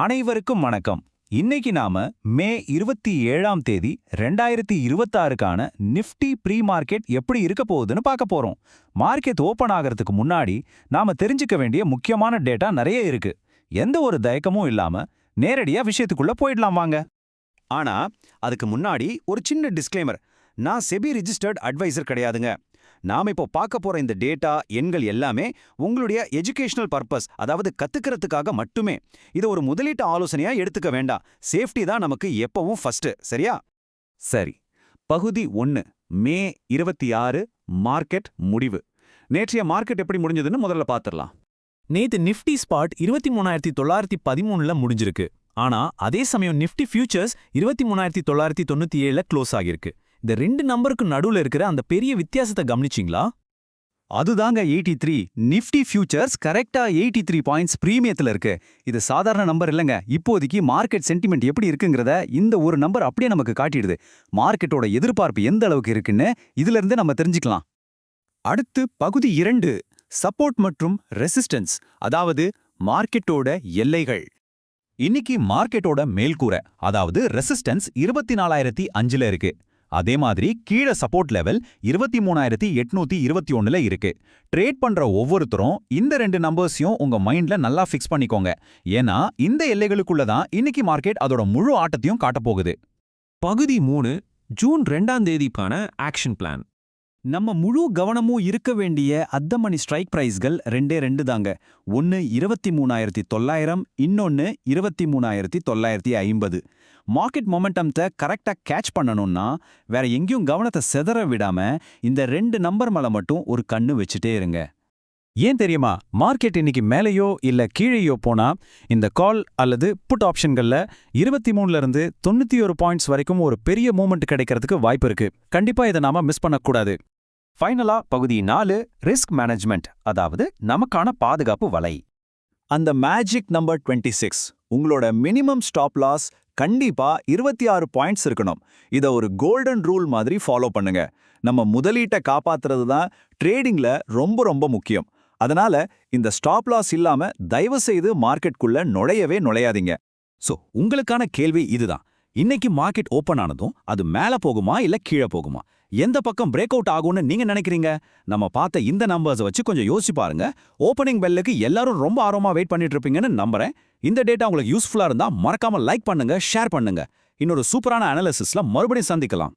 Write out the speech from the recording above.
அனைவருக்கும் வணக்கம். இன்னைக்கு நாம மே 27ஆம் தேதி 2026க்கான நிஃப்டி ப்ரீ மார்க்கெட் எப்படி இருக்க போகுதுன்னு பார்க்க போறோம். மார்க்கெட் ஓபன் ஆகிறதுக்கு முன்னாடி நாம தெரிஞ்சுக்க வேண்டிய முக்கியமான டேட்டா நிறைய இருக்கு. எந்த ஒரு தயக்கமும் இல்லாம நேரடியா விஷயத்துக்குள்ள போயிடலாம் வாங்க. ஆனா அதுக்கு முன்னாடி ஒரு சின்ன டிஸ்க்ளைமர். நான் செபி ரிஜிஸ்டர்ட் அட்வைசர் கிடையாதுங்க. நாம இப்போ பார்க்க போற இந்த டேட்டா எண்கள் எல்லாமே உங்களுடைய எஜுகேஷனல் பர்பஸ், அதாவது கத்துக்கிறதுக்காக மட்டுமே. இதை ஒரு முதலீட்டு ஆலோசனையா எடுத்துக்க வேண்டாம். சேஃப்டி தான் நமக்கு எப்பவும் ஃபர்ஸ்ட், சரியா? சரி, பகுதி 1 மே 26 மார்க்கெட் முடிவு. நேற்றைய மார்க்கெட் எப்படி முடிஞ்சதுன்னு முதல்ல பார்த்துடலாம். நேத்து நிஃப்டி ஸ்பாட் 23,913ல முடிஞ்சிருக்கு. ஆனா அதே சமயம் நிஃப்டி ஃபியூச்சர்ஸ் 23,997ல க்ளோஸ் ஆகிருக்கு. இந்த ரெண்டு நம்பருக்கு நடுவுல இருக்கிற அந்த பெரிய வித்தியாசத்தை கவனிச்சிங்களா? அதுதாங்க 83. நிஃப்டி ஃபியூச்சர்ஸ் கரெக்டா 83 பாயிண்ட்ஸ் பிரீமியத்துல இருக்கு. இது சாதாரண நம்பர் இல்லைங்க. இப்போதைக்கு மார்க்கெட் சென்டிமெண்ட் எப்படி இருக்குங்கிறத இந்த ஒரு நம்பர் அப்படியே நமக்கு காட்டிடுது. மார்க்கெட்டோட எதிர்பார்ப்பு எந்த அளவுக்கு இருக்குன்னு இதுல இருந்து நம்ம தெரிஞ்சுக்கலாம். அடுத்து பகுதி 2 சப்போர்ட் மற்றும் ரெசிஸ்டன்ஸ், அதாவது மார்க்கெட்டோட எல்லைகள். இன்னைக்கு மார்க்கெட்டோட மேல்கூரை, அதாவது ரெசிஸ்டன்ஸ் 24,005ல இருக்கு. அதே மாதிரி கீழே சப்போர்ட் லெவல் 23,821ல இருக்கு. ட்ரேட் பண்ற ஒவ்வொருத்தரும் இந்த ரெண்டு நம்பர்ஸையும் உங்க மைண்ட்ல நல்லா ஃபிக்ஸ் பண்ணிக்கோங்க. ஏன்னா இந்த எல்லைகளுக்குள்ள தான் இன்னைக்கு மார்க்கெட் அதோட முழு ஆட்டத்தையும் காட்டப் போகுது. பகுதி 3 ஜூன் 2ஆம் தேதிக்கான ஆக்ஷன் பிளான். நம்ம முழு கவனமும் இருக்க வேண்டிய அத்தமணி ஸ்ட்ரைக் பிரைஸ்கள் ரெண்டு தாங்க. ஒன்னு 23,900, இன்னொன்னு 23,950. மார்க்கெட் மொமெண்டம்த்தை கரெக்டா கேட்ச் பண்ணணும்னா வேற எங்கேயும் கவனத்தை செதற விடாம இந்த ரெண்டு நம்பர் மேல மட்டும் ஒரு கண்ணு வச்சுட்டே இருங்க. ஏன் தெரியுமா? மார்க்கெட் இன்னைக்கு மேலேயோ இல்ல கீழேயோ போனா இந்த கால் அல்லது புட் ஆப்ஷன்கள்ல 23ல இருந்து 91 பாயிண்ட்ஸ் வரைக்கும் ஒரு பெரிய மூவ்மெண்ட் கிடைக்கிறதுக்கு வாய்ப்பு இருக்கு. கண்டிப்பா இதை நாம மிஸ் பண்ணக்கூடாது. ஃபைனலா பகுதி 4 ரிஸ்க் மேனேஜ்மெண்ட், அதாவது நமக்கான பாதுகாப்பு வலை. அந்த மேஜிக் நம்பர் 26, உங்களோட மினிமம் ஸ்டாப் லாஸ் கண்டிப்பா 26 பாயிண்ட்ஸ் இருக்கணும். இதை ஒரு கோல்டன் ரூல் மாதிரி ஃபாலோ பண்ணுங்க. நம்ம முதலீட்டை காப்பாத்துறது தான் ட்ரேடிங்ல ரொம்ப ரொம்ப முக்கியம். அதனால இந்த ஸ்டாப் லாஸ் இல்லாம தயவு செய்து மார்க்கெட்குள்ள நுழையாதீங்க. சோ உங்களுக்கான கேள்வி இதுதான். இன்னைக்கு மார்க்கெட் ஓபன் ஆனதும் அது மேல போகுமா இல்ல கீழே போகுமா? எந்த பக்கம் பிரேக் அவுட் ஆகும்னு நீங்க நினைக்கிறீங்க? நம்ம பார்த்த இந்த நம்பர்ஸ் வச்சு கொஞ்சம் யோசிச்சு பாருங்க. ஓப்பனிங் பெல்லுக்கு எல்லாரும் ரொம்ப ஆர்வமா வெயிட் பண்ணிட்டு இருப்பீங்கன்னு நம்புறேன். இந்த டேட்டா உங்களுக்கு யூஸ்ஃபுல்லா இருந்தா மறக்காம லைக் பண்ணுங்க, ஷேர் பண்ணுங்க. இன்னொரு சூப்பரான அனாலிசிஸ்ல மறுபடியும் சந்திக்கலாம்.